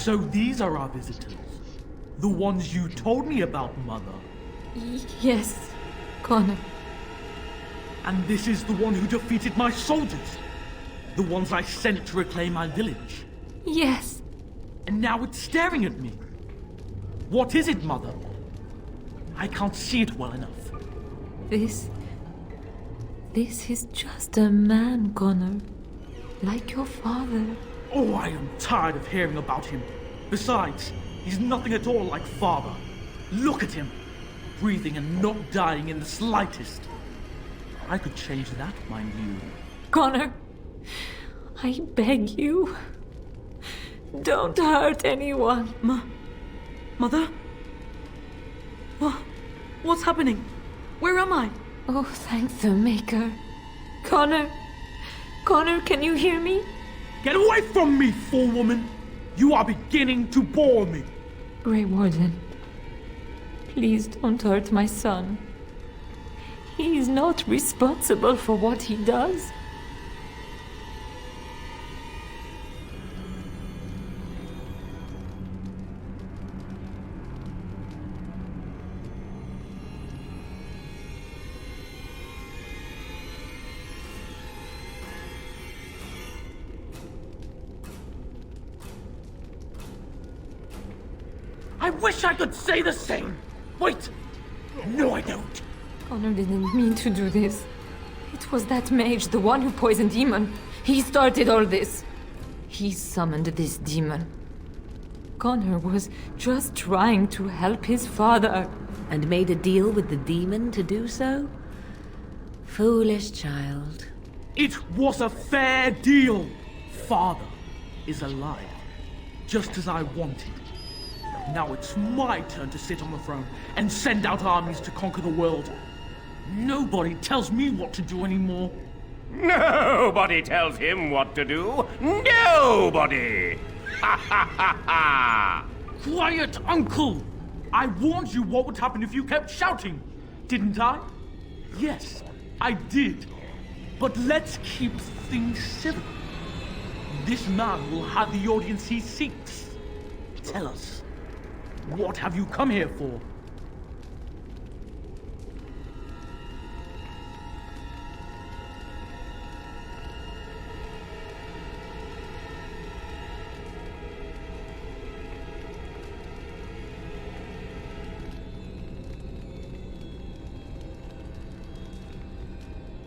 So these are our visitors. The ones you told me about, Mother. Yes, Connor. And this is the one who defeated my soldiers. The ones I sent to reclaim my village. Yes. And now it's staring at me. What is it, Mother? I can't see it well enough. This is just a man, Connor. Like your father. Oh, I am tired of hearing about him. Besides, he's nothing at all like Father. Look at him. Breathing and not dying in the slightest. I could change that, mind you. Connor, I beg you. Don't hurt anyone. Mother? What's happening? Where am I? Oh, thank the Maker. Connor, can you hear me? Get away from me, fool woman! You are beginning to bore me. Grey Warden, please don't hurt my son. He is not responsible for what he does. I wish I could say the same. Wait! No, I don't. Connor didn't mean to do this. It was that mage, the one who poisoned Demon. He started all this. He summoned this demon. Connor was just trying to help his father. And made a deal with the demon to do so? Foolish child. It was a fair deal. Father is alive, just as I wanted. Now it's my turn to sit on the throne and send out armies to conquer the world. Nobody tells me what to do anymore. Nobody tells him what to do. Nobody! Ha ha ha ha! Quiet, Uncle! I warned you what would happen if you kept shouting, didn't I? Yes, I did. But let's keep things civil. This man will have the audience he seeks. Tell us, what have you come here for?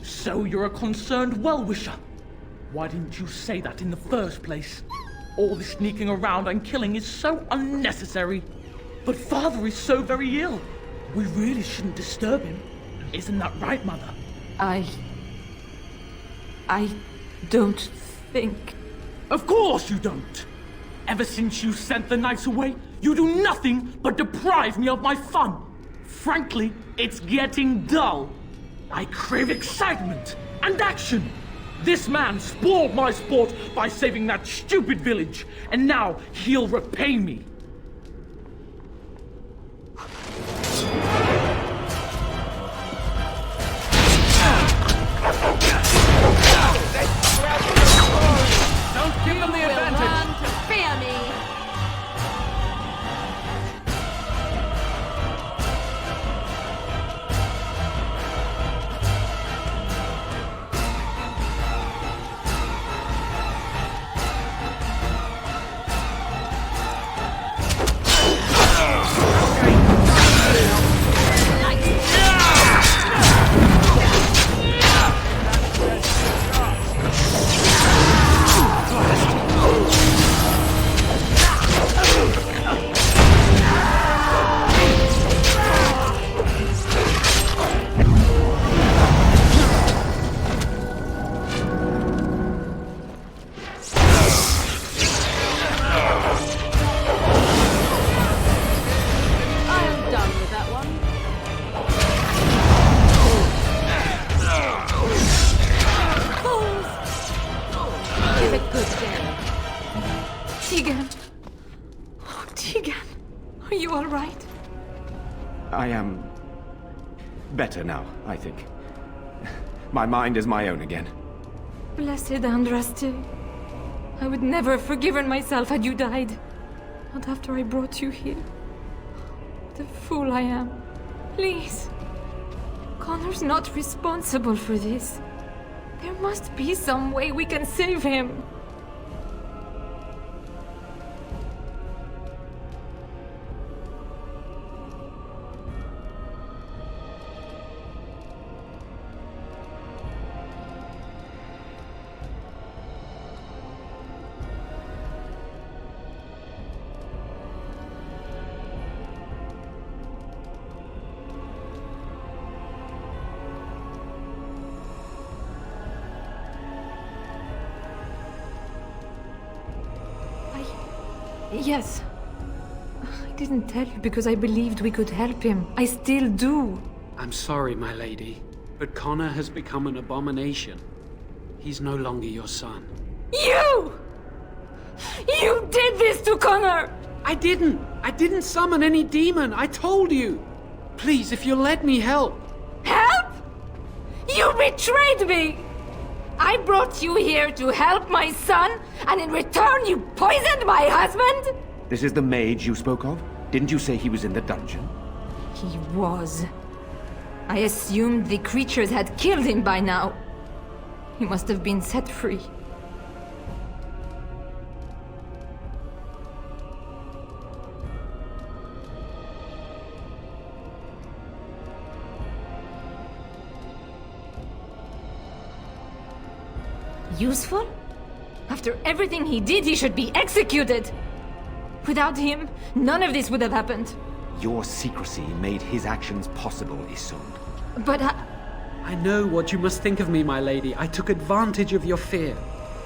So you're a concerned well-wisher. Why didn't you say that in the first place? All this sneaking around and killing is so unnecessary. But Father is so very ill. We really shouldn't disturb him. Isn't that right, Mother? I don't think... Of course you don't! Ever since you sent the knights away, you do nothing but deprive me of my fun. Frankly, it's getting dull. I crave excitement and action. This man spoiled my sport by saving that stupid village, and now he'll repay me. Don't give them the advantage! Learn to fear me! Are you all right? I am better now, I think. My mind is my own again. Blessed Andraste. I would never have forgiven myself had you died. Not after I brought you here. The fool I am. Please. Connor's not responsible for this. There must be some way we can save him. Yes. I didn't tell you because I believed we could help him. I still do. I'm sorry, my lady, but Connor has become an abomination. He's no longer your son. You! You did this to Connor! I didn't summon any demon. I told you. Please, if you'll let me help. Help? You betrayed me! I brought you here to help my son, and in return you poisoned my husband? This is the mage you spoke of? Didn't you say he was in the dungeon? He was. I assumed the creatures had killed him by now. He must have been set free. Useful? After everything he did, he should be executed! Without him, none of this would have happened. Your secrecy made his actions possible, Isolde. But I know what you must think of me, my lady. I took advantage of your fear.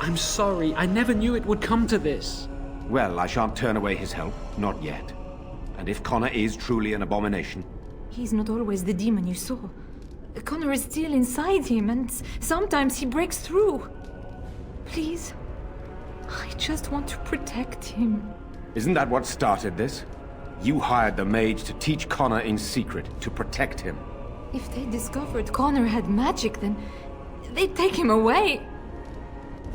I'm sorry. I never knew it would come to this. Well, I shan't turn away his help. Not yet. And if Connor is truly an abomination... He's not always the demon you saw. Connor is still inside him, and sometimes he breaks through. Please, I just want to protect him. Isn't that what started this? You hired the mage to teach Connor in secret, to protect him. If they discovered Connor had magic, then they'd take him away.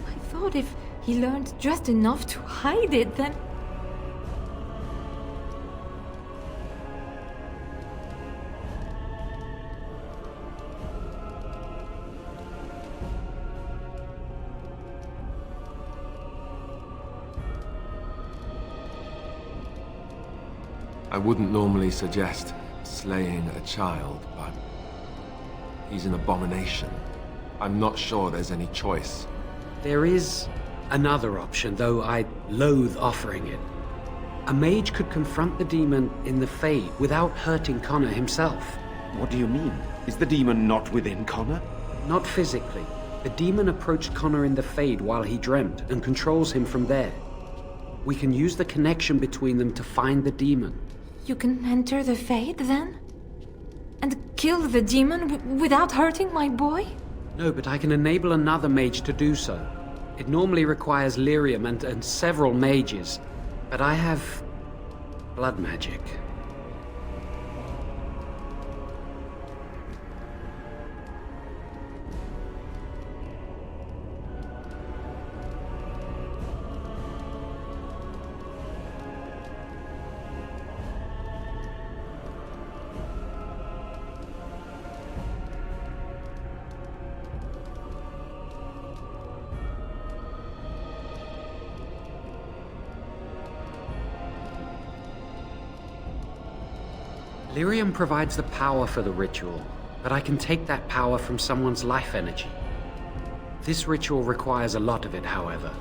I thought if he learned just enough to hide it, then... I wouldn't normally suggest slaying a child, but he's an abomination. I'm not sure there's any choice. There is another option, though I loathe offering it. A mage could confront the demon in the Fade without hurting Connor himself. What do you mean? Is the demon not within Connor? Not physically. The demon approached Connor in the Fade while he dreamt and controls him from there. We can use the connection between them to find the demon. You can enter the Fade, then? And kill the demon without hurting my boy? No, but I can enable another mage to do so. It normally requires lyrium and several mages, but I have blood magic. Lyrium provides the power for the ritual, but I can take that power from someone's life energy. This ritual requires a lot of it, however.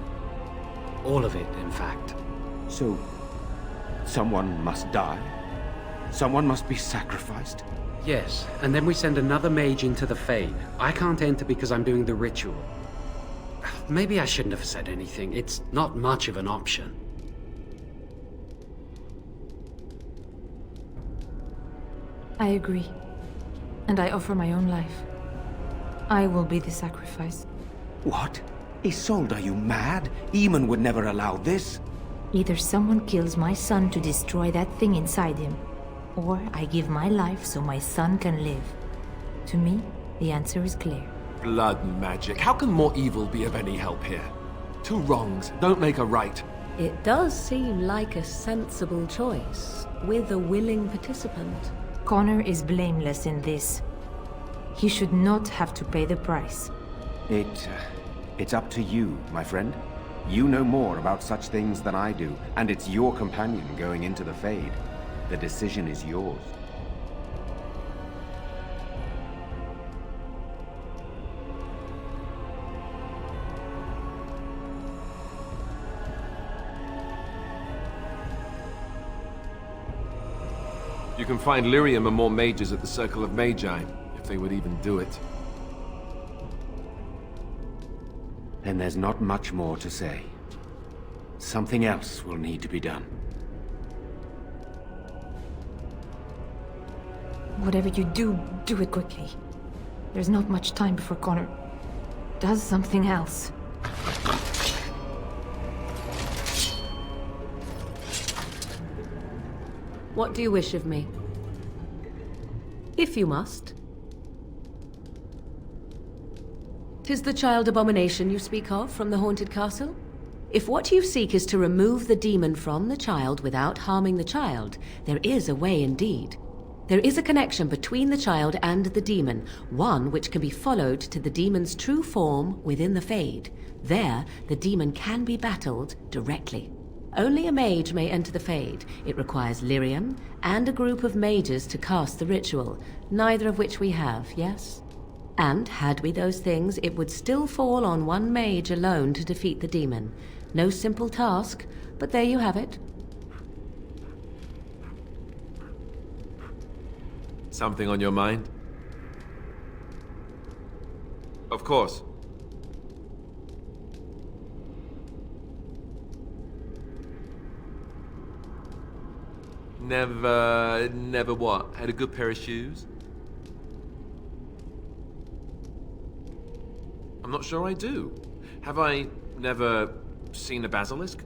All of it, in fact. So, someone must die? Someone must be sacrificed? Yes, and then we send another mage into the Fade. I can't enter because I'm doing the ritual. Maybe I shouldn't have said anything. It's not much of an option. I agree. And I offer my own life. I will be the sacrifice. What? Isolde, are you mad? Eamon would never allow this. Either someone kills my son to destroy that thing inside him, or I give my life so my son can live. To me, the answer is clear. Blood magic. How can more evil be of any help here? Two wrongs don't make a right. It does seem like a sensible choice, with a willing participant. Connor is blameless in this. He should not have to pay the price. It's up to you, my friend. You know more about such things than I do, and it's your companion going into the Fade. The decision is yours. You can find Lyrium and more mages at the Circle of Magi, if they would even do it. Then there's not much more to say. Something else will need to be done. Whatever you do, do it quickly. There's not much time before Connor does something else. What do you wish of me? If you must. 'Tis the child abomination you speak of from the haunted castle? If what you seek is to remove the demon from the child without harming the child, there is a way indeed. There is a connection between the child and the demon, one which can be followed to the demon's true form within the Fade. There, the demon can be battled directly. Only a mage may enter the Fade. It requires lyrium and a group of mages to cast the ritual, neither of which we have, yes? And had we those things, it would still fall on one mage alone to defeat the demon. No simple task, but there you have it. Something on your mind? Of course. Never what? Had a good pair of shoes? I'm not sure I do. Have I never seen a basilisk?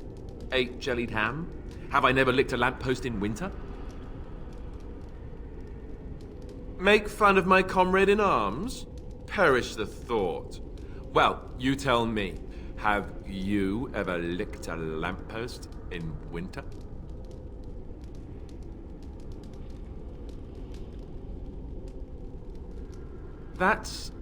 Ate jellied ham? Have I never licked a lamppost in winter? Make fun of my comrade in arms? Perish the thought. Well, you tell me, have you ever licked a lamppost in winter? That's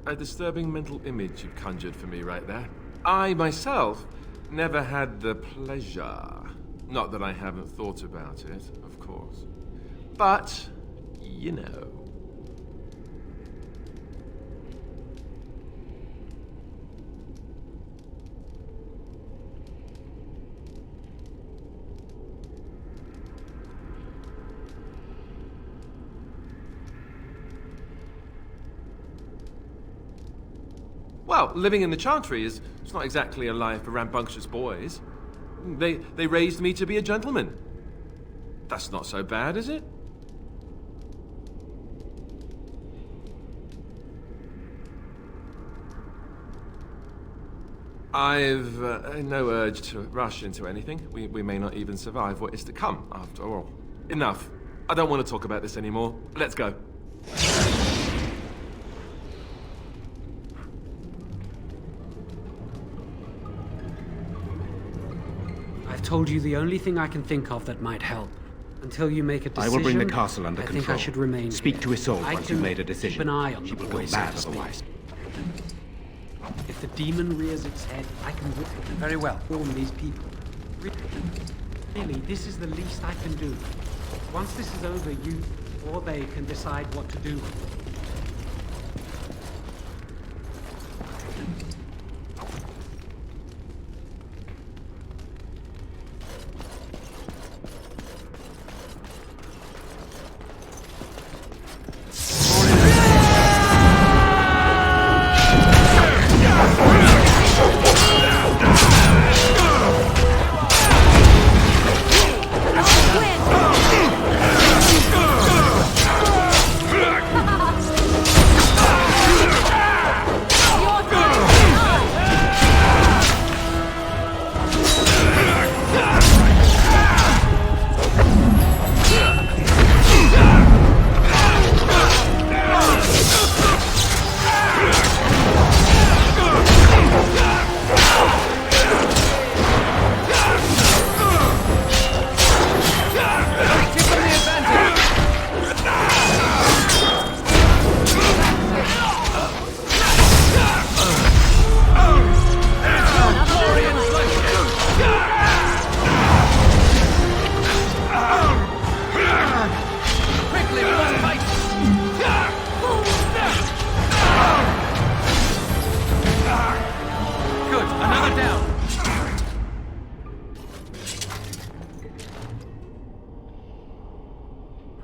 a disturbing mental image you've conjured for me right there. I, myself, never had the pleasure. Not that I haven't thought about it, of course. But, you know. Well, living in the Chantry is it's not exactly a life for rambunctious boys. They raised me to be a gentleman. That's not so bad, is it? I've no urge to rush into anything. We may not even survive what is to come, after all. Enough. I don't want to talk about this anymore. Let's go. I've told you the only thing I can think of that might help. Until you make a decision, I will bring the castle under control. I think I should remain Speak here. to Isolde I once can you've made a decision. Keep an eye on she the will go boy, so mad to speak. otherwise. If the demon rears its head, I can very well warn these people. Really, this is the least I can do. Once this is over, you or they can decide what to do.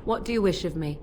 What do you wish of me?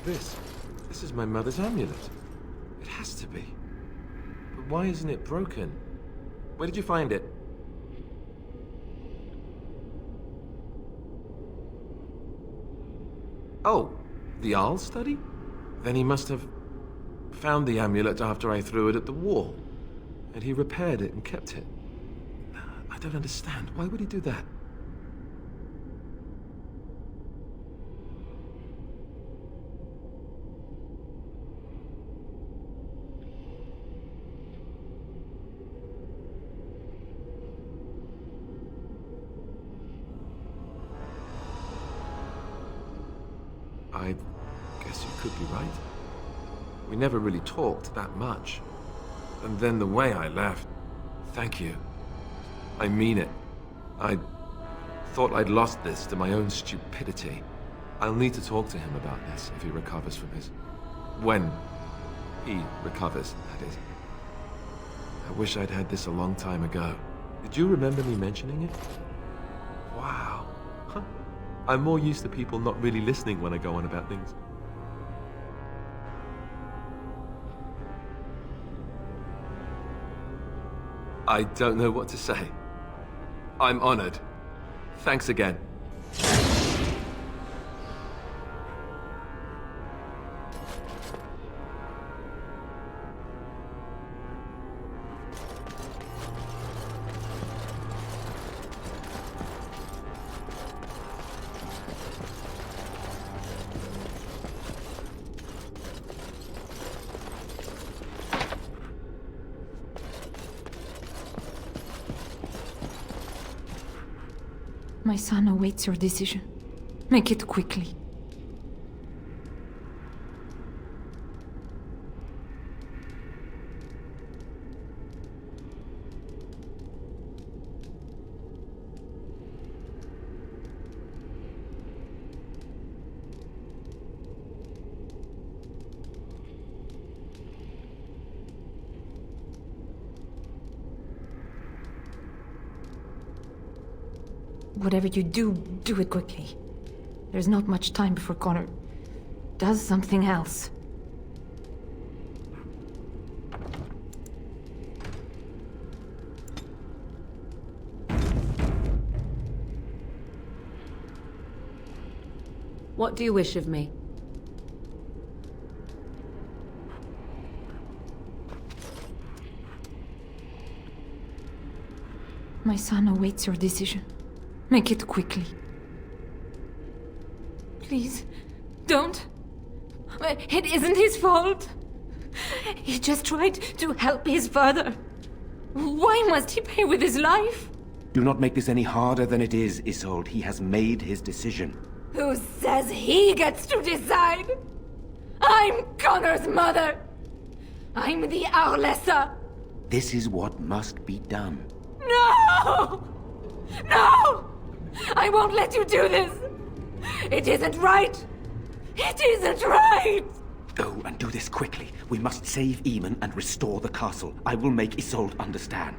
This is my mother's amulet. It has to be. But why isn't it broken? Where did you find it? Oh, the Arl study? Then he must have found the amulet after I threw it at the wall. And he repaired it and kept it. I don't understand. Why would he do that? I guess you could be right. We never really talked that much. And then the way I left... Thank you. I mean it. I thought I'd lost this to my own stupidity. I'll need to talk to him about this if he recovers from his... When he recovers, that is. I wish I'd had this a long time ago. Did you remember me mentioning it? Wow. Huh. I'm more used to people not really listening when I go on about things. I don't know what to say. I'm honored. Thanks again. My son awaits your decision. Make it quickly. Whatever you do, do it quickly. There's not much time before Connor does something else. What do you wish of me? My son awaits your decision. Make it quickly. Please, don't. It isn't his fault. He just tried to help his father. Why must he pay with his life? Do not make this any harder than it is, Isolde. He has made his decision. Who says he gets to decide? I'm Connor's mother. I'm the Arlessa. This is what must be done. No! No! I won't let you do this! It isn't right! It isn't right! Go and do this quickly. We must save Eamon and restore the castle. I will make Isolde understand.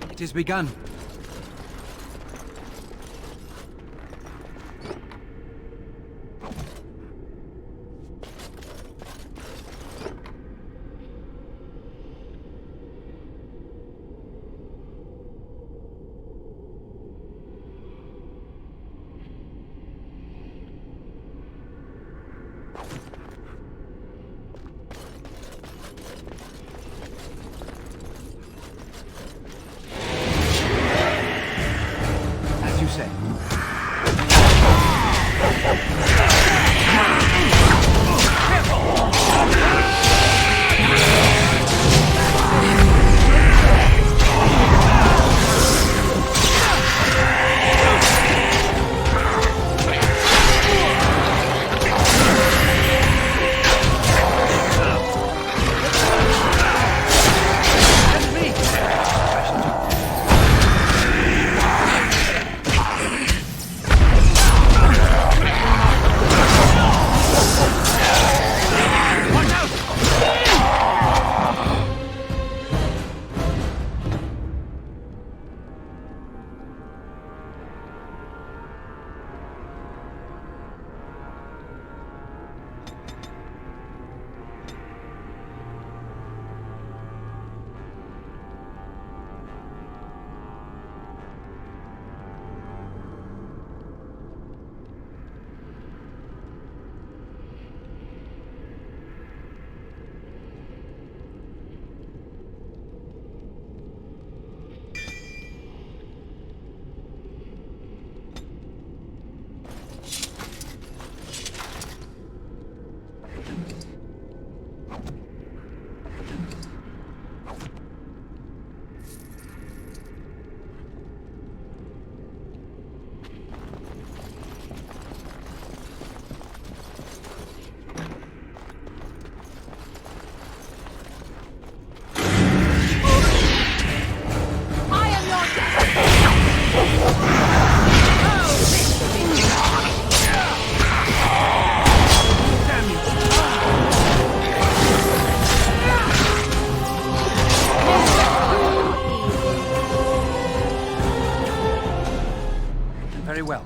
It has begun. As you say. Very well.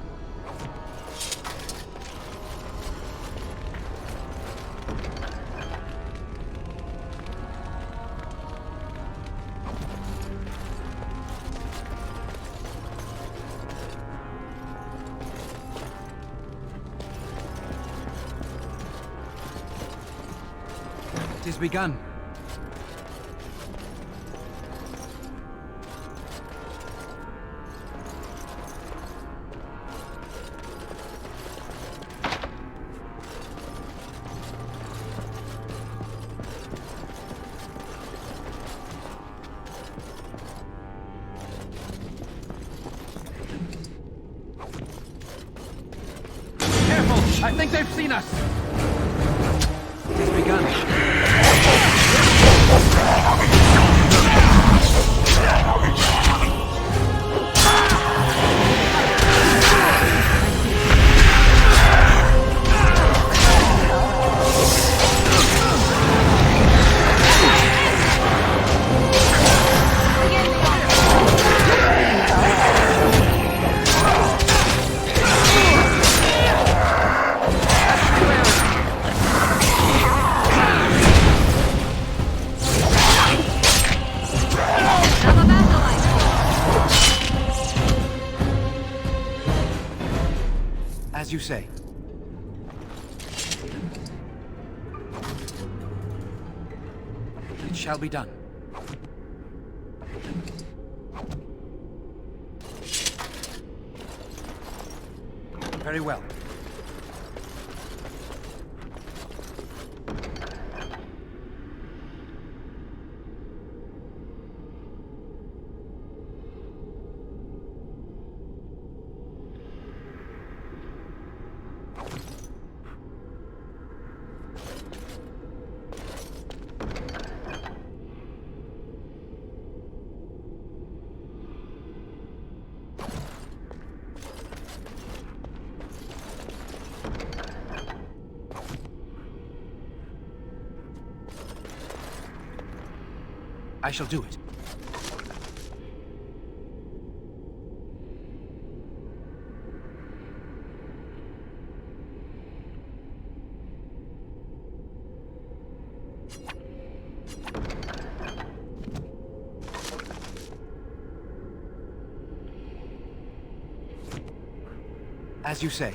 It has begun. I think they've seen us. It has begun. As you say. It shall be done. Very well. I shall do it. As you say.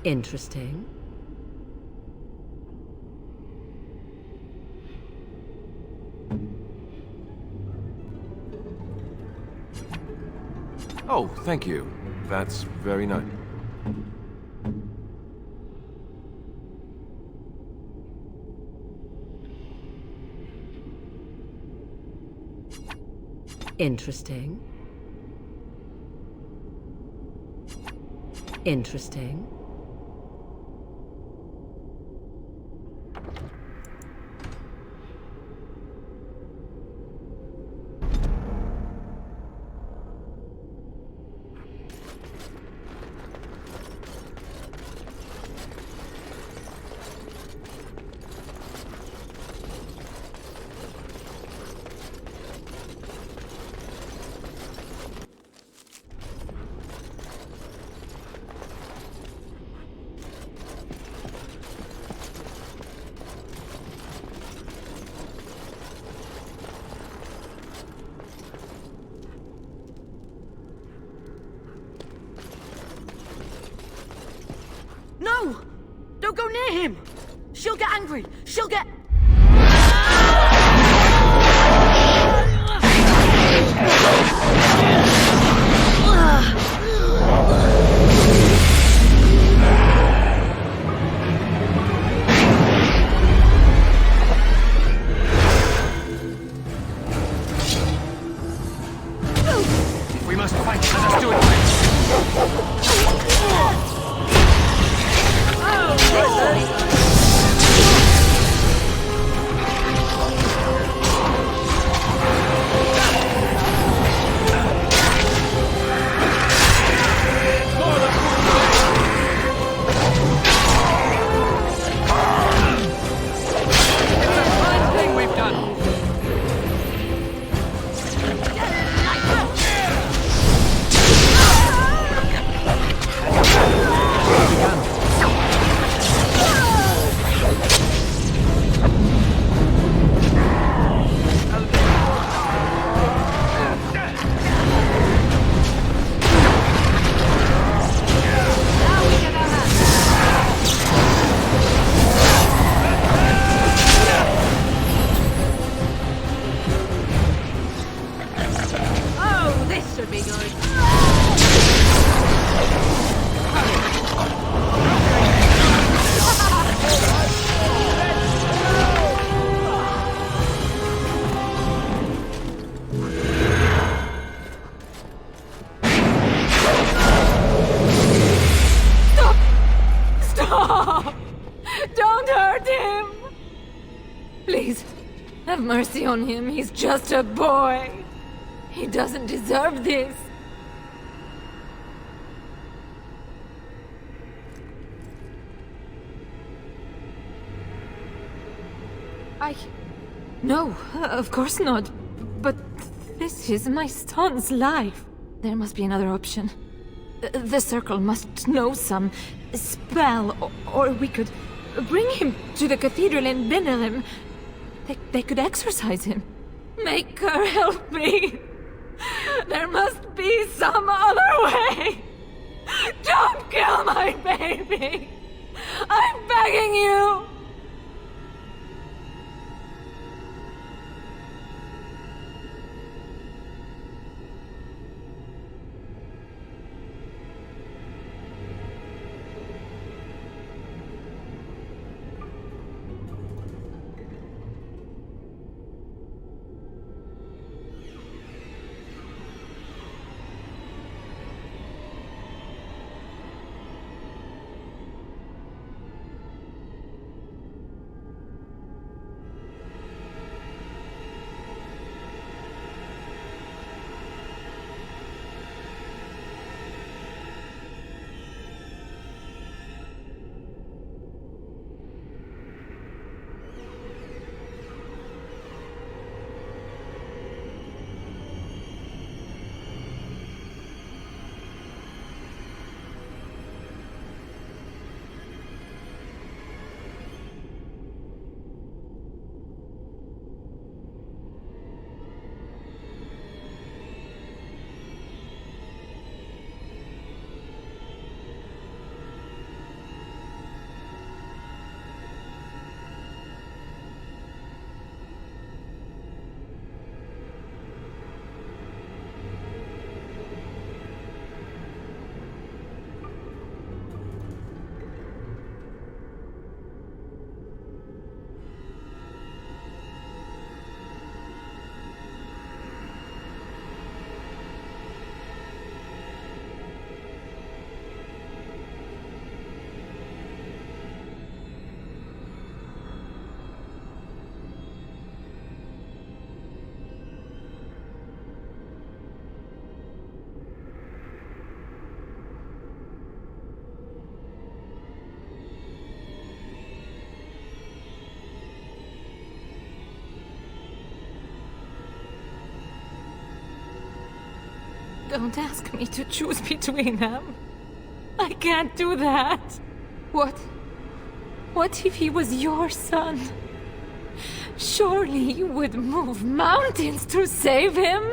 Interesting. Oh, thank you. That's very nice. Interesting. Interesting. No! Don't go near him! She'll get angry! She'll get... If we must fight, let us do it right. Don't hurt him! Please, have mercy on him. He's just a boy. He doesn't deserve this. No, of course not. But this is my son's life. There must be another option. The Circle must know some spell, or we could bring him to the cathedral and binder him. They could exorcise him. Make her help me. There must be some other way. Don't kill my baby. I'm begging you. Don't ask me to choose between them. I can't do that. What if he was your son? Surely you would move mountains to save him?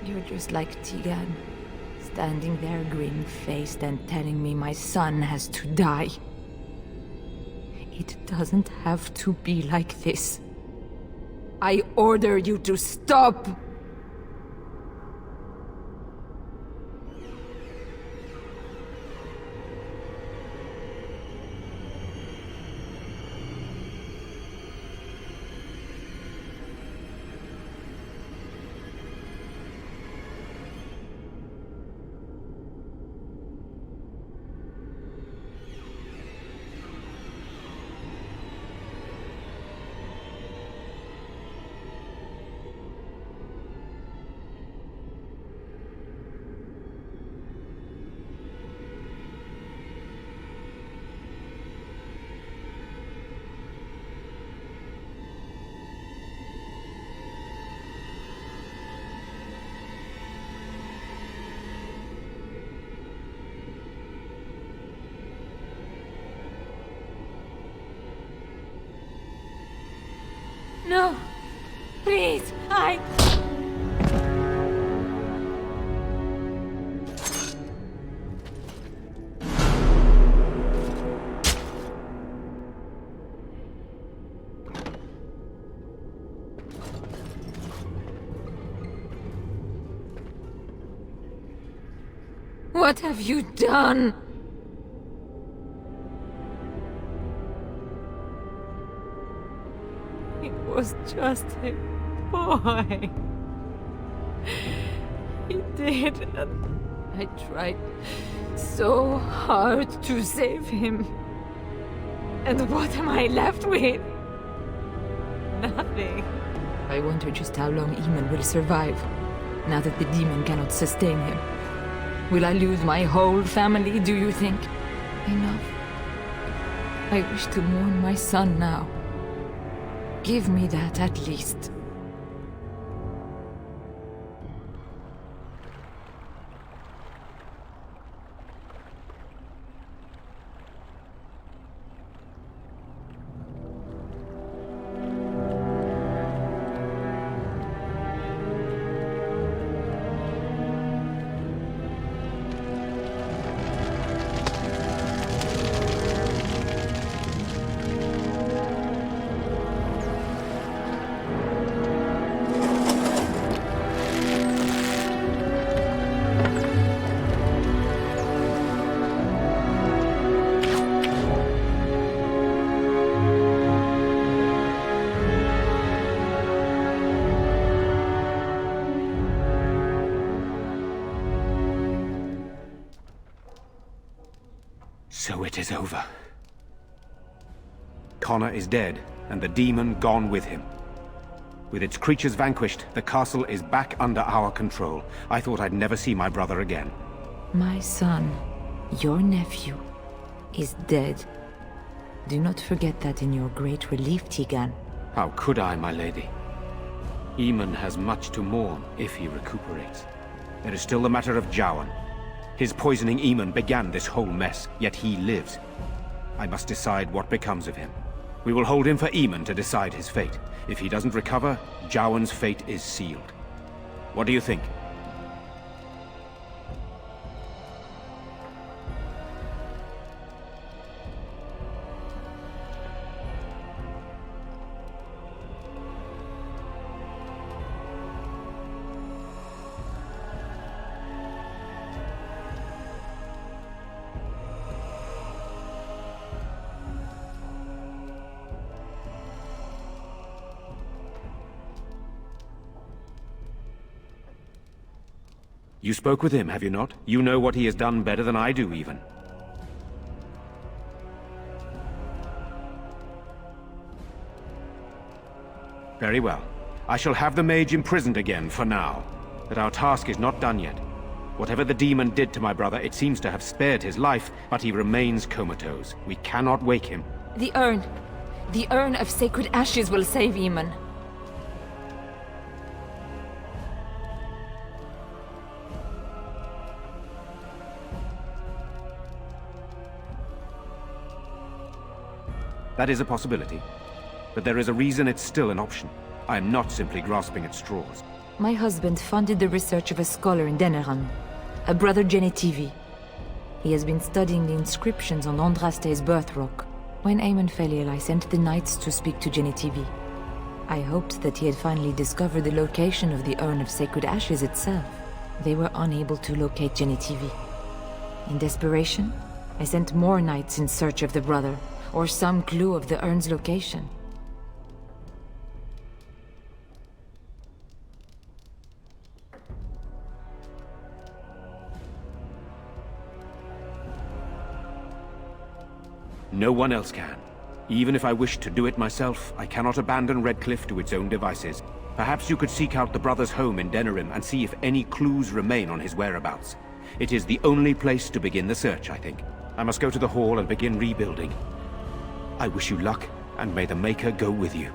You're just like Tigan. Standing there grim-faced and telling me my son has to die. It doesn't have to be like this. I order you to stop! No! Please, What have you done? It was just a boy. He did, and I tried so hard to save him. And what am I left with? Nothing. I wonder just how long Eamon will survive, now that the demon cannot sustain him. Will I lose my whole family, do you think? Enough. I wish to mourn my son now. Give me that at least. So it is over. Connor is dead, and the demon gone with him. With its creatures vanquished, the castle is back under our control. I thought I'd never see my brother again. My son, your nephew, is dead. Do not forget that in your great relief, Tigan. How could I, my lady? Eamon has much to mourn if he recuperates. There is still the matter of G.O.M.D. His poisoning Eamon began this whole mess, yet he lives. I must decide what becomes of him. We will hold him for Eamon to decide his fate. If he doesn't recover, G.O.M.D's fate is sealed. What do you think? You spoke with him, have you not? You know what he has done better than I do, even. Very well. I shall have the mage imprisoned again for now. But our task is not done yet. Whatever the demon did to my brother, it seems to have spared his life, but he remains comatose. We cannot wake him. The urn. The urn of sacred ashes will save Eamon. That is a possibility. But there is a reason it's still an option. I am not simply grasping at straws. My husband funded the research of a scholar in Deneran, a brother Genetivi. He has been studying the inscriptions on Andraste's birth rock. When Eamon fell ill, I sent the knights to speak to Genetivi. I hoped that he had finally discovered the location of the urn of sacred ashes itself. They were unable to locate Genetivi. In desperation, I sent more knights in search of the brother, or some clue of the urn's location. No one else can. Even if I wish to do it myself, I cannot abandon Redcliffe to its own devices. Perhaps you could seek out the brother's home in Denerim and see if any clues remain on his whereabouts. It is the only place to begin the search, I think. I must go to the hall and begin rebuilding. I wish you luck, and may the Maker go with you.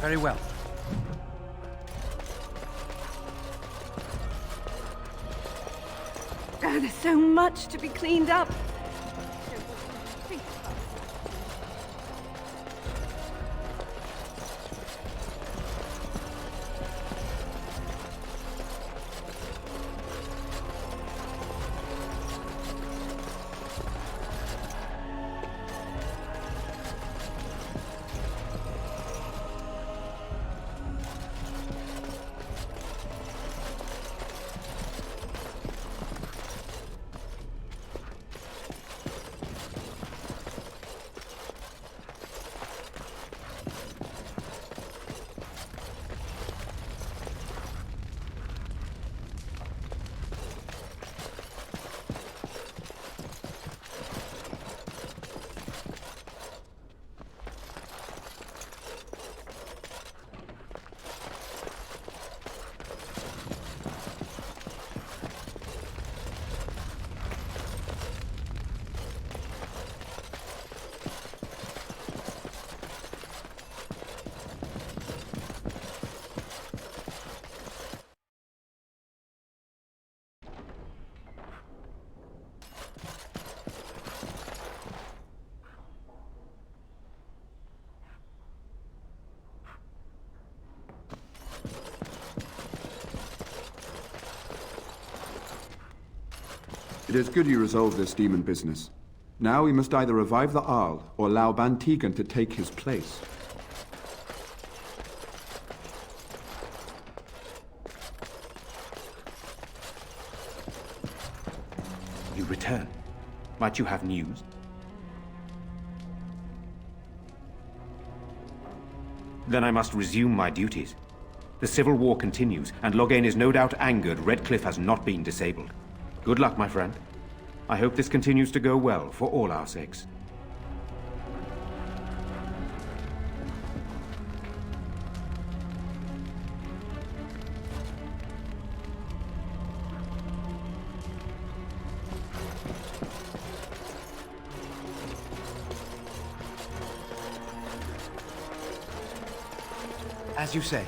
Very well. Oh, there's so much to be cleaned up. is good you resolved this demon business. Now we must either revive the Arl, or allow Ban Tegan to take his place. You return. Might you have news? Then I must resume my duties. The civil war continues, and Loghain is no doubt angered Redcliffe has not been disabled. Good luck, my friend. I hope this continues to go well, for all our sakes. As you say.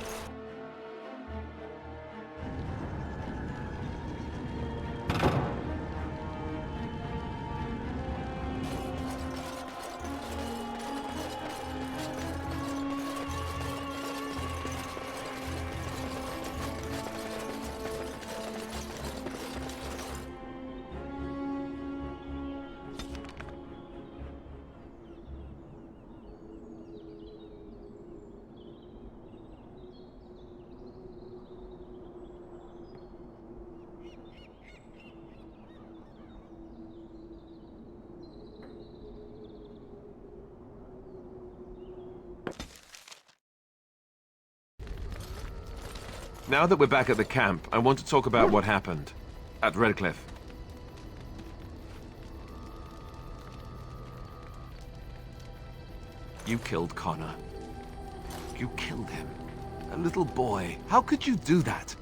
Now that we're back at the camp, I want to talk about what happened at Redcliffe. You killed Connor. You killed him. A little boy. How could you do that?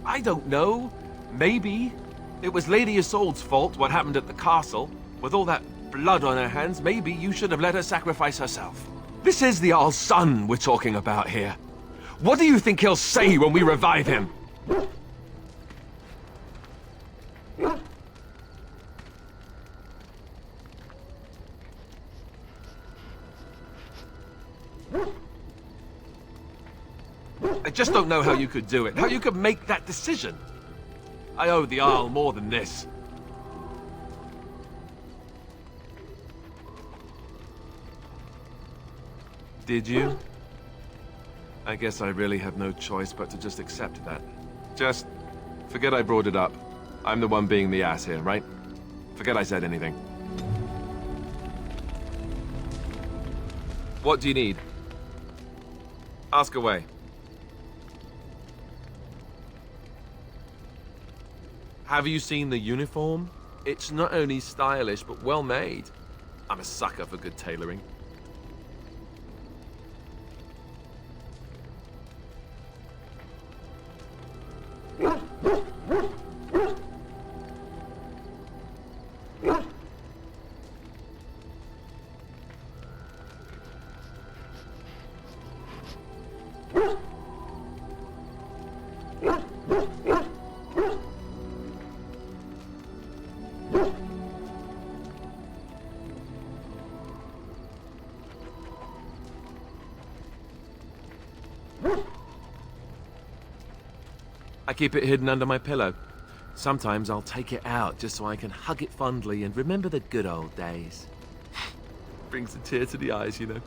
I don't know. Maybe. It was Lady Isolde's fault what happened at the castle. With all that blood on her hands, maybe you should have let her sacrifice herself. This is the Arl's son we're talking about here. What do you think he'll say when we revive him? I just don't know how you could do it, how you could make that decision. I owe the Arl more than this. Did you? I guess I really have no choice but to just accept that. Just forget I brought it up. I'm the one being the ass here, right? Forget I said anything. What do you need? Ask away. Have you seen the uniform? It's not only stylish, but well made. I'm a sucker for good tailoring. I keep it hidden under my pillow. Sometimes I'll take it out just so I can hug it fondly and remember the good old days. Brings a tear to the eyes, you know.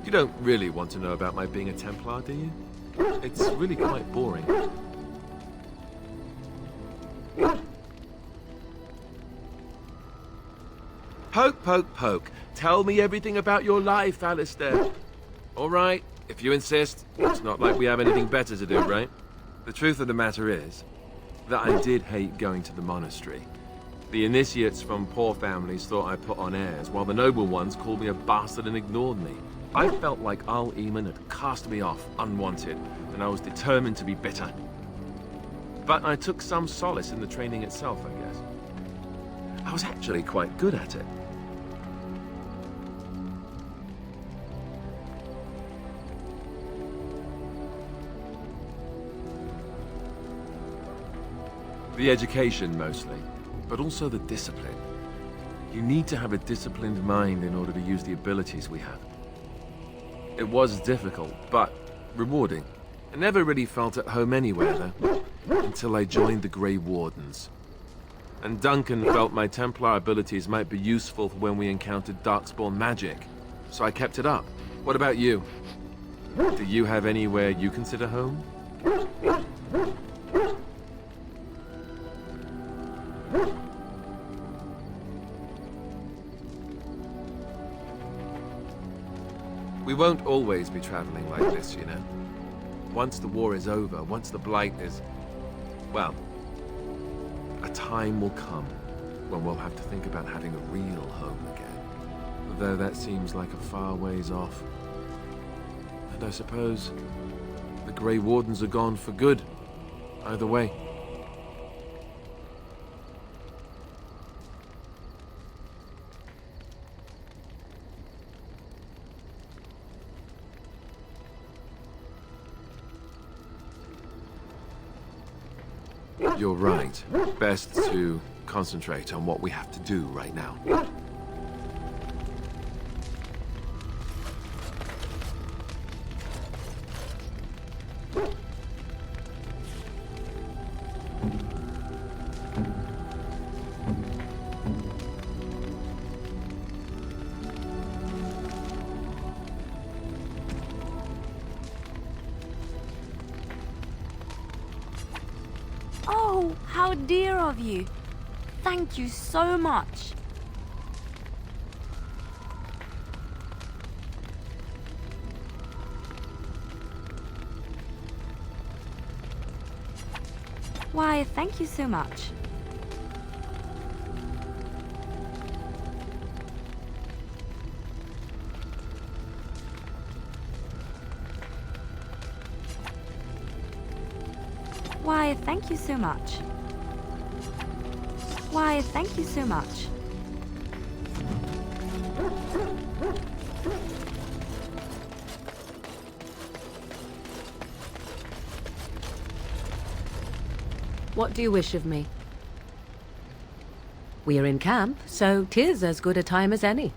You don't really want to know about my being a Templar, do you? It's really quite boring. Poke, poke, poke. Tell me everything about your life, Alistair. All right, if you insist. It's not like we have anything better to do, right? The truth of the matter is that I did hate going to the monastery. The initiates from poor families thought I put on airs, while the noble ones called me a bastard and ignored me. I felt like Arl Eamon had cast me off unwanted, and I was determined to be bitter. But I took some solace in the training itself, I guess. I was actually quite good at it. The education, mostly. But also the discipline. You need to have a disciplined mind in order to use the abilities we have. It was difficult, but rewarding. I never really felt at home anywhere, though, until I joined the Grey Wardens. And Duncan felt my Templar abilities might be useful for when we encountered Darkspawn magic, so I kept it up. What about you? Do you have anywhere you consider home? We won't always be traveling like this, you know. Once the war is over, once the Blight is... well, a time will come when we'll have to think about having a real home again. Though that seems like a far ways off. And I suppose the Grey Wardens are gone for good. Either way. You're right. Best to concentrate on what we have to do right now. Oh, how dear of you. Thank you so much. Why, thank you so much. Why, thank you so much. Why, thank you so much. What do you wish of me? We are in camp, so 'tis as good a time as any.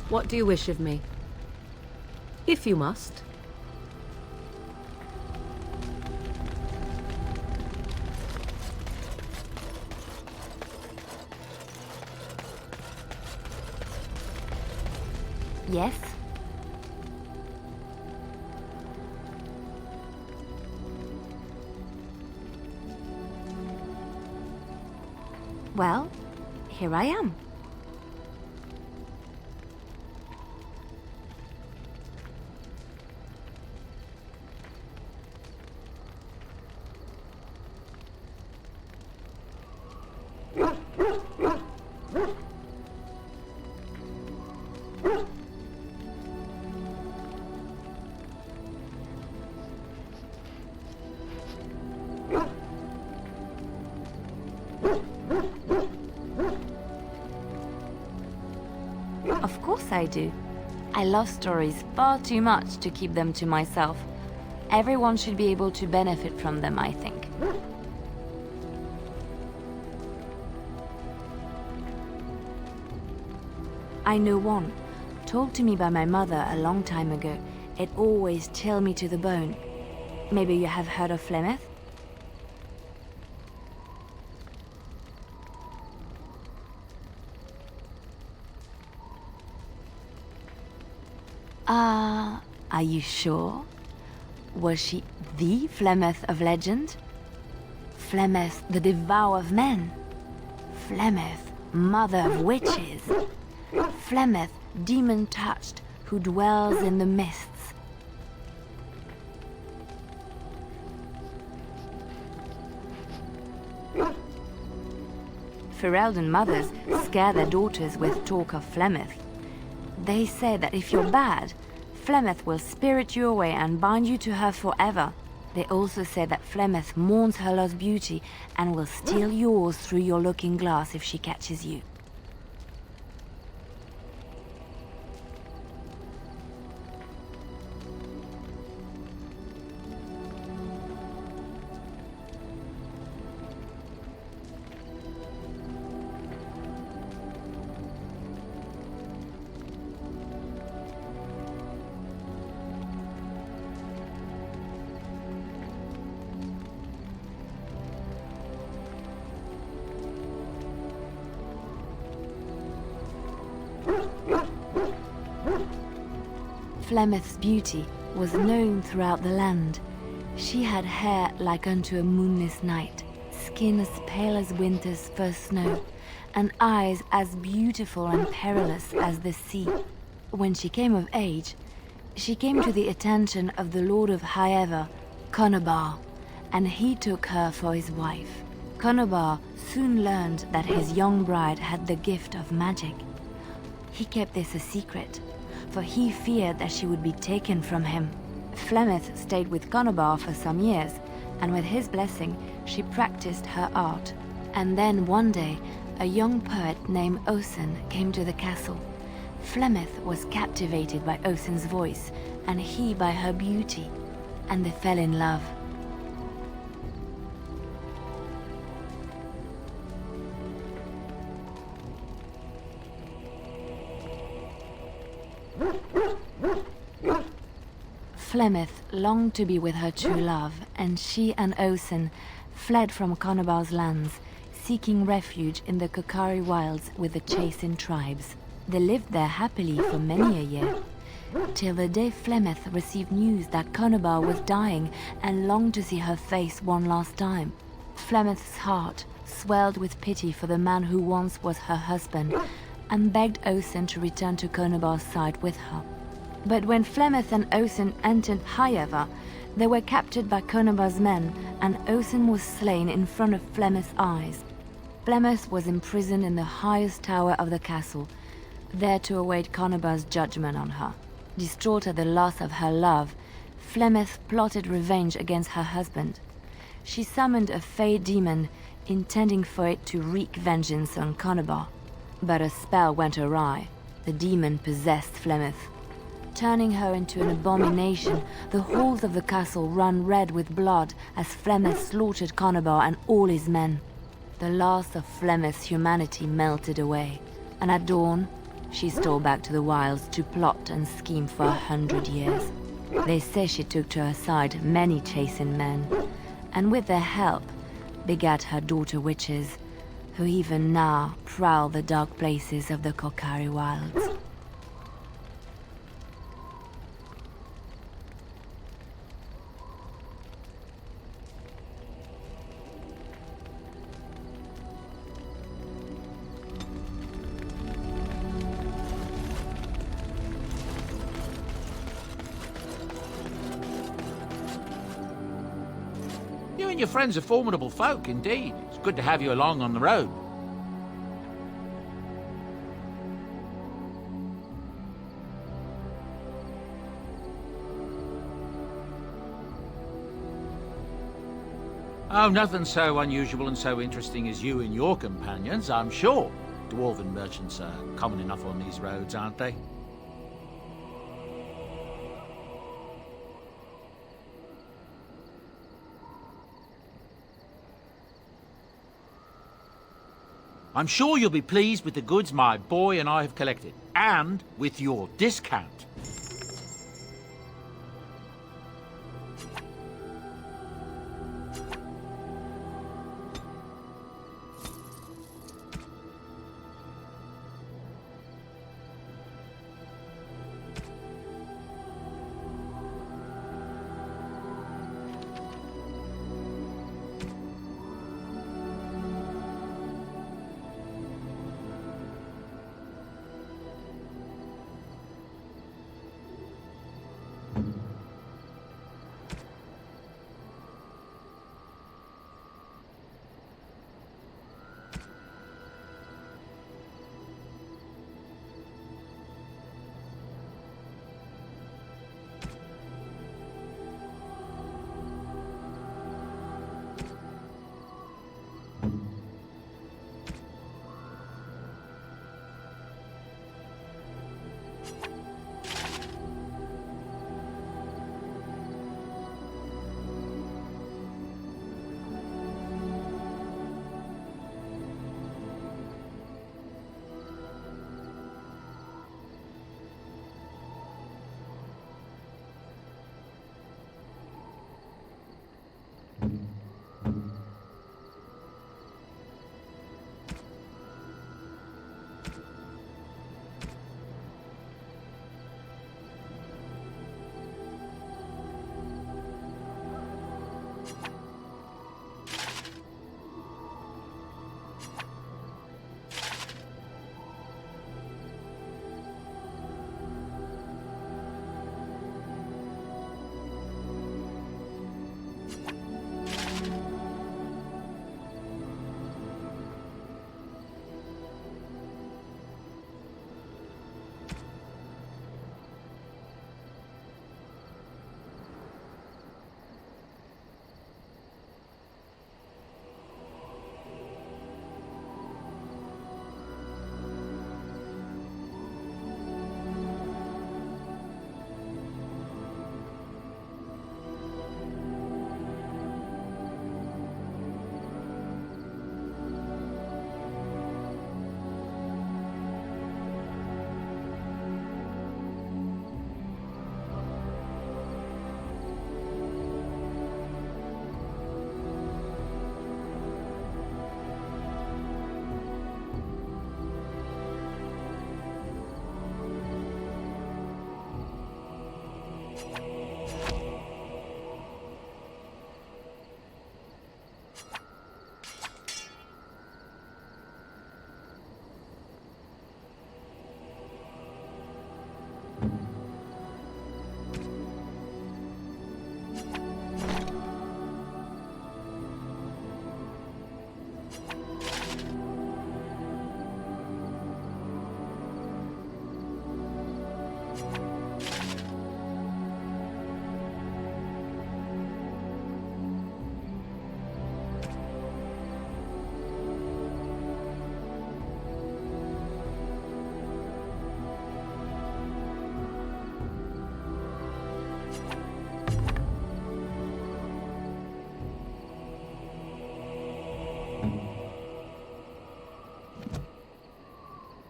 What do you wish of me? If you must. Yes? Well, here I am. Of course I do. I love stories far too much to keep them to myself. Everyone should be able to benefit from them, I think. I know one, told to me by my mother a long time ago. It always chilled me to the bone. Maybe you have heard of Flemeth? Are you sure? Was she the Flemeth of legend? Flemeth, the devourer of men? Flemeth, mother of witches? Flemeth, demon-touched, who dwells in the mists? Ferelden mothers scare their daughters with talk of Flemeth. They say that if you're bad, Flemeth will spirit you away and bind you to her forever. They also say that Flemeth mourns her lost beauty and will steal yours through your looking glass if she catches you. Flemeth's beauty was known throughout the land. She had hair like unto a moonless night, skin as pale as winter's first snow, and eyes as beautiful and perilous as the sea. When she came of age, she came to the attention of the Lord of Haeva, Conobar, and he took her for his wife. Conobar soon learned that his young bride had the gift of magic. He kept this a secret, for he feared that she would be taken from him. Flemeth stayed with Conobar for some years, and with his blessing, she practiced her art. And then one day, a young poet named Osen came to the castle. Flemeth was captivated by Osen's voice, and he by her beauty, and they fell in love. Flemeth longed to be with her true love, and she and Osen fled from Conobar's lands, seeking refuge in the Kokari wilds with the Chasing tribes. They lived there happily for many a year, till the day Flemeth received news that Conobar was dying and longed to see her face one last time. Flemeth's heart swelled with pity for the man who once was her husband, and begged Osen to return to Conobar's side with her. But when Flemeth and Osen entered Haeva, they were captured by Conobar's men, and Osen was slain in front of Flemeth's eyes. Flemeth was imprisoned in the highest tower of the castle, there to await Conobar's judgment on her. Distraught at the loss of her love, Flemeth plotted revenge against her husband. She summoned a fey demon, intending for it to wreak vengeance on Conobar. But a spell went awry. The demon possessed Flemeth. Turning her into an abomination, the halls of the castle ran red with blood as Flemeth slaughtered Conobar and all his men. The last of Flemeth's humanity melted away, and at dawn, she stole back to the wilds to plot and scheme for 100 years. They say she took to her side many Chasing men, and with their help, begat her daughter witches, who even now prowl the dark places of the Kokari wilds. You and your friends are formidable folk, indeed. It's good to have you along on the road. Oh, nothing so unusual and so interesting as you and your companions, I'm sure. Dwarven merchants are common enough on these roads, aren't they? I'm sure you'll be pleased with the goods my boy and I have collected, and with your discount.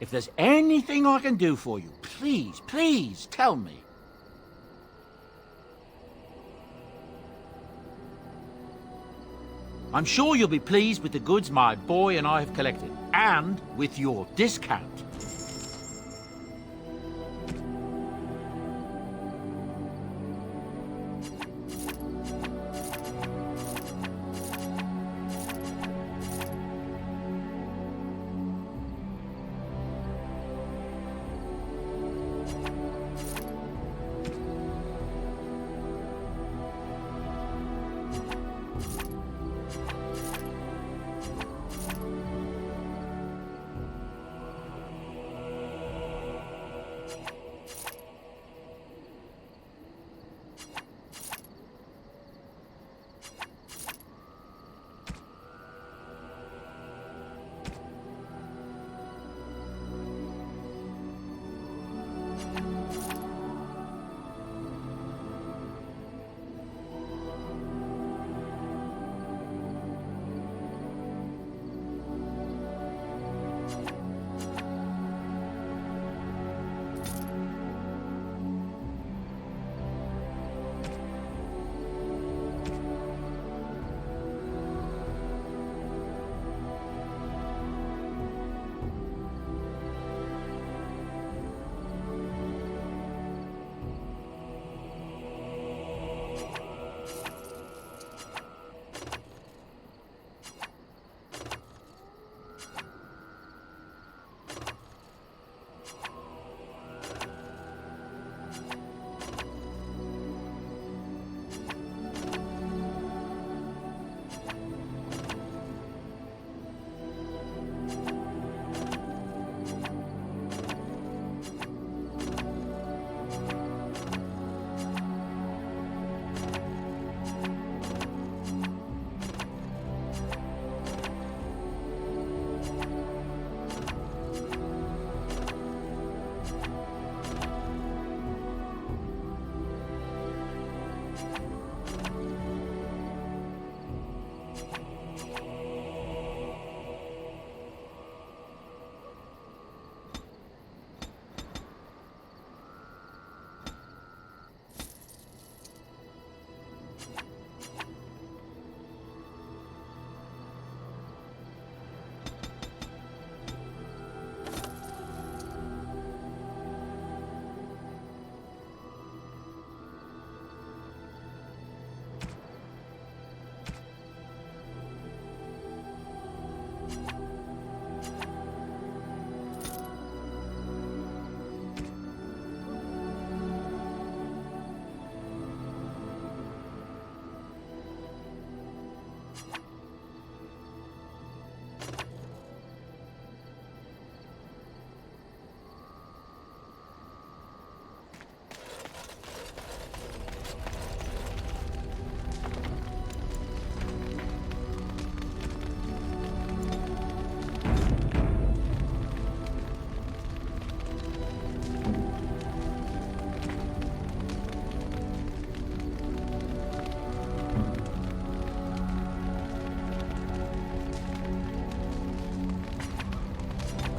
If there's anything I can do for you, please, please tell me. I'm sure you'll be pleased with the goods my boy and I have collected, and with your discount.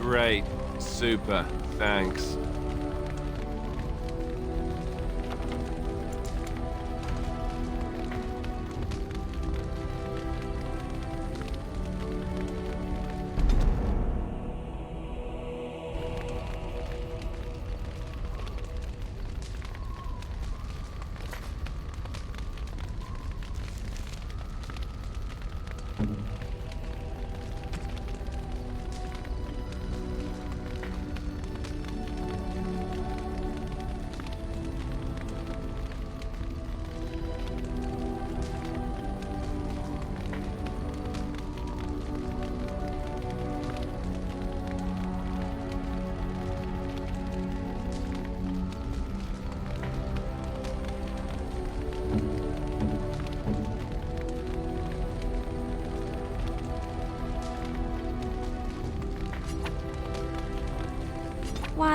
Great. Super. Thanks.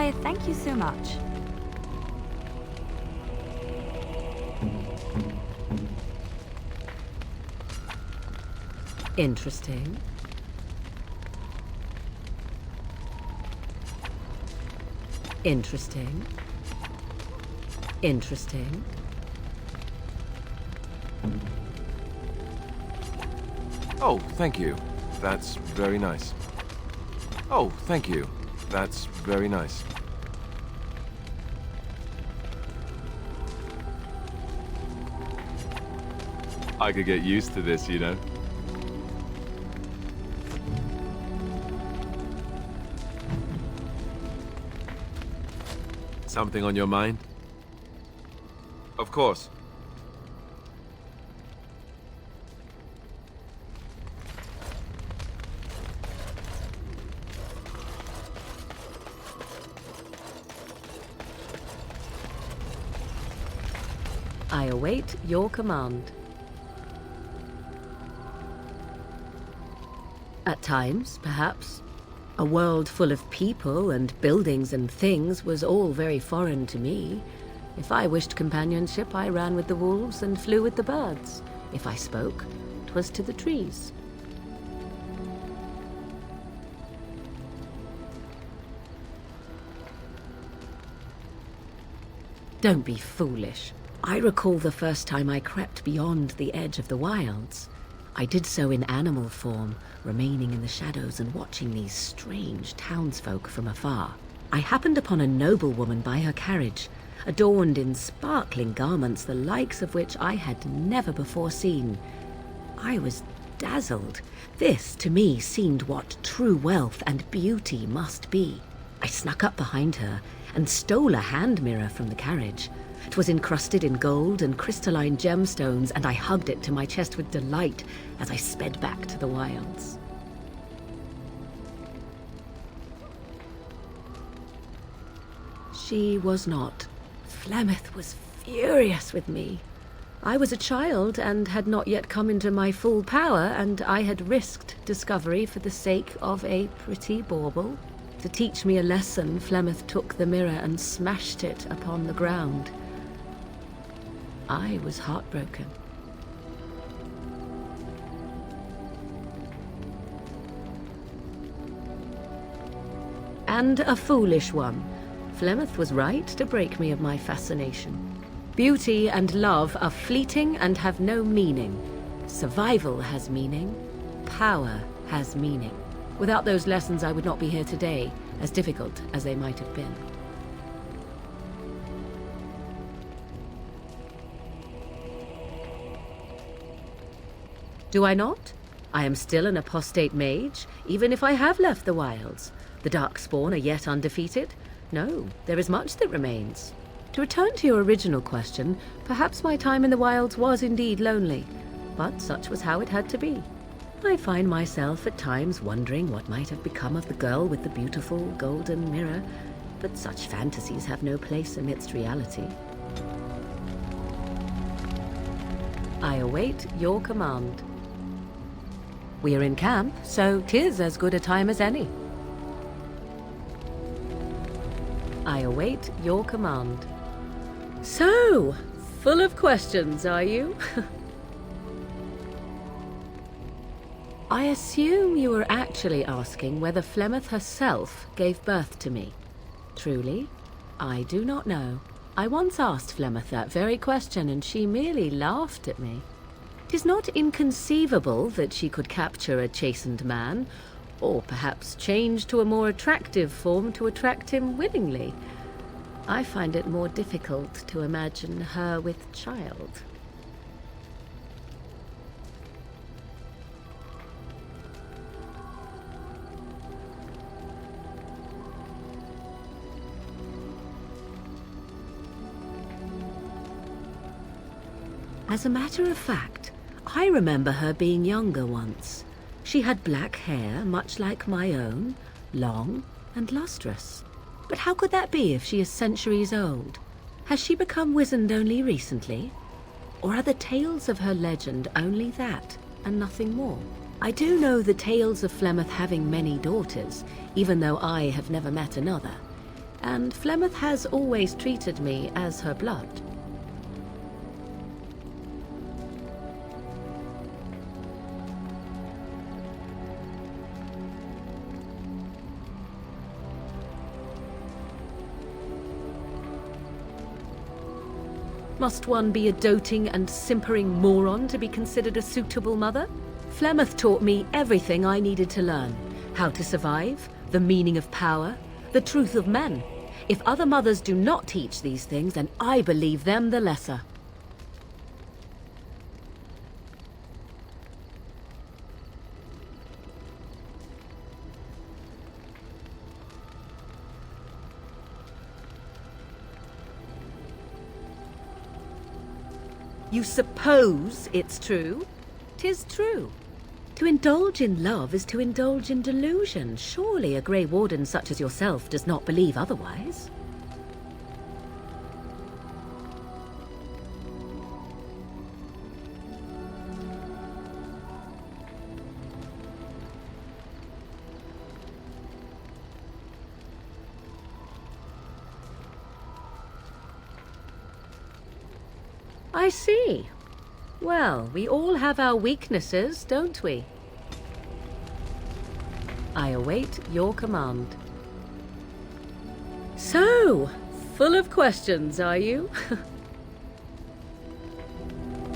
Why, thank you so much. Interesting. Interesting. Interesting. Oh, thank you. That's very nice. Oh, thank you. That's very nice. I could get used to this, you know. Something on your mind? Of course. I await your command. At times, perhaps. A world full of people and buildings and things was all very foreign to me. If I wished companionship, I ran with the wolves and flew with the birds. If I spoke, 'twas to the trees. Don't be foolish. I recall the first time I crept beyond the edge of the wilds. I did so in animal form, remaining in the shadows and watching these strange townsfolk from afar. I happened upon a noblewoman by her carriage, adorned in sparkling garments the likes of which I had never before seen. I was dazzled. This, to me, seemed what true wealth and beauty must be. I snuck up behind her and stole a hand mirror from the carriage. It was encrusted in gold and crystalline gemstones, and I hugged it to my chest with delight as I sped back to the wilds. She was not. Flemeth was furious with me. I was a child and had not yet come into my full power, and I had risked discovery for the sake of a pretty bauble. To teach me a lesson, Flemeth took the mirror and smashed it upon the ground. I was heartbroken. And a foolish one. Flemeth was right to break me of my fascination. Beauty and love are fleeting and have no meaning. Survival has meaning. Power has meaning. Without those lessons, I would not be here today, as difficult as they might have been. Do I not? I am still an apostate mage, even if I have left the wilds. The Darkspawn are yet undefeated? No, there is much that remains. To return to your original question, perhaps my time in the wilds was indeed lonely, but such was how it had to be. I find myself at times wondering what might have become of the girl with the beautiful golden mirror, but such fantasies have no place amidst reality. I await your command. We are in camp, so 'tis as good a time as any. I await your command. So, full of questions, are you? I assume you were actually asking whether Flemeth herself gave birth to me. Truly, I do not know. I once asked Flemeth that very question, and she merely laughed at me. 'Tis not inconceivable that she could capture a chastened man, or perhaps change to a more attractive form to attract him willingly. I find it more difficult to imagine her with child. As a matter of fact, I remember her being younger once. She had black hair, much like my own, long and lustrous. But how could that be if she is centuries old? Has she become wizened only recently? Or are the tales of her legend only that, and nothing more? I do know the tales of Flemeth having many daughters, even though I have never met another. and Flemeth has always treated me as her blood. Must one be a doting and simpering moron to be considered a suitable mother? Flemeth taught me everything I needed to learn. How to survive, the meaning of power, the truth of men. If other mothers do not teach these things, then I believe them the lesser. You suppose it's true? 'Tis true. To indulge in love is to indulge in delusion. Surely a Grey Warden such as yourself does not believe otherwise. I see. Well, we all have our weaknesses, don't we? I await your command. So, full of questions, are you?